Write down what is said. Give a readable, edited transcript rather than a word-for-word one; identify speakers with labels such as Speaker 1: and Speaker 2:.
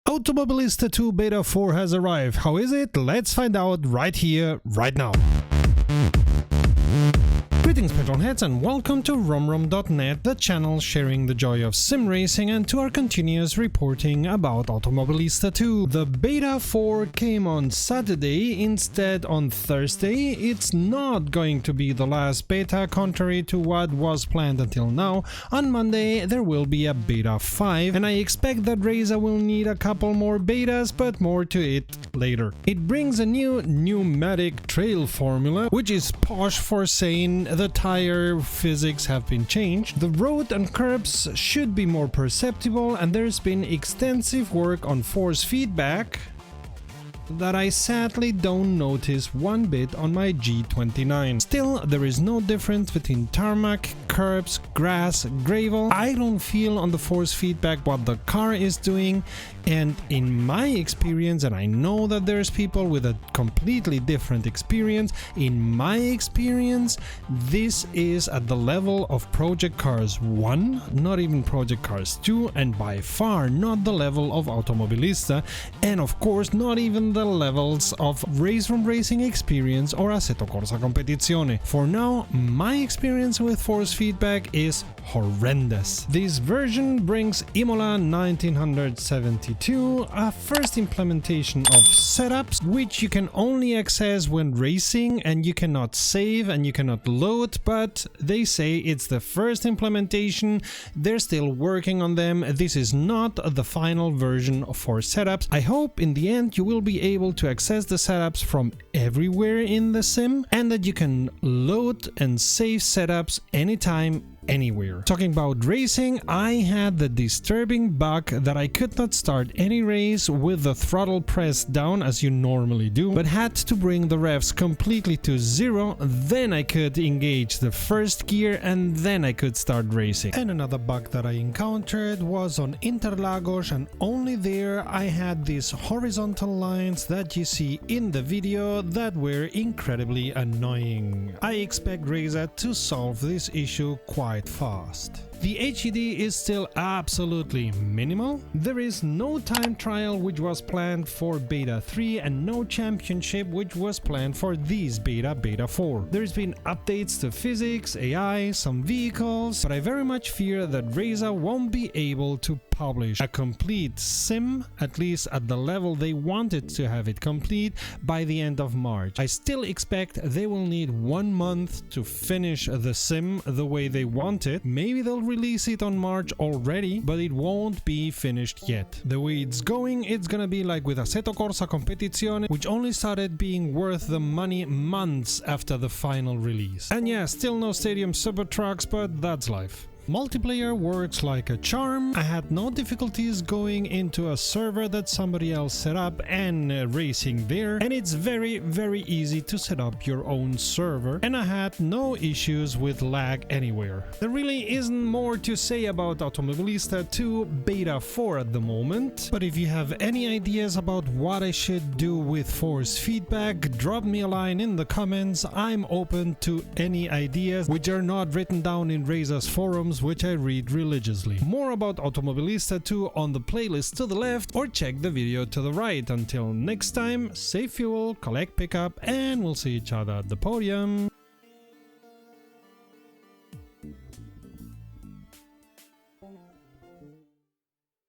Speaker 1: Automobilista 2 Beta 4 has arrived. How is it? Let's find out right here, right now. Greetings petrolheads and welcome to romrom.net, the channel sharing the joy of sim racing, and to our continuous reporting about Automobilista 2. The Beta 4 came on Saturday instead on Thursday. It's not going to be the last beta, contrary to what was planned until now. On Monday there will be a Beta 5 and I expect that Reiza will need a couple more betas, but more to it later. It brings a new pneumatic trail formula, which is posh for saying the tire physics have been changed. The road and curbs should be more perceptible, and there's been extensive work on force feedback that I sadly don't notice one bit on my G29. Still, there is no difference between tarmac, curbs, grass, gravel. I don't feel on the force feedback what the car is doing, and in my experience, and I know that there's people with a completely different experience, in my experience this is at the level of Project Cars 1, not even Project Cars 2, and by far not the level of Automobilista, and of course not even the levels of Race from Racing Experience or Assetto Corsa Competizione. For now, my experience with force feedback is horrendous. This version brings Imola 1972, a first implementation of setups which you can only access when racing, and you cannot save and you cannot load, but they say it's the first implementation, they're still working on them. This is not the final version for setups. I hope in the end you will be able to access the setups from everywhere in the sim, and that you can load and save setups anytime, anywhere. Talking about racing, I had the disturbing bug that I could not start any race with the throttle pressed down as you normally do, but had to bring the revs completely to zero, then I could engage the first gear and then I could start racing. And another bug that I encountered was on Interlagos, and only there I had these horizontal lines that you see in the video that were incredibly annoying. I expect Reiza to solve this issue quite fast. The HED is still absolutely minimal. There is no time trial which was planned for Beta 3 and no championship which was planned for this Beta 4. There's been updates to physics, AI, some vehicles, but I very much fear that Reiza won't be able to publish a complete sim, at least at the level they wanted to have it complete, by the end of March. I still expect they will need 1 month to finish the sim the way they want it. Maybe they'll release it on March already, but it won't be finished yet. The way it's going, it's gonna be like with Assetto Corsa Competizione, which only started being worth the money months after the final release. And yeah, still no stadium super trucks, but that's life. Multiplayer works like a charm. I had no difficulties going into a server that somebody else set up and racing there, and it's very easy to set up your own server, and I had no issues with lag anywhere. There really isn't more to say about Automobilista 2 Beta 4 at the moment, but if you have any ideas about what I should do with force feedback, drop me a line in the comments. I'm open to any ideas which are not written down in Reiza's forums, which I read religiously. More about Automobilista 2 on the playlist to the left, or check the video to the right. Until next time, save fuel, collect pickup, and we'll see each other at the podium.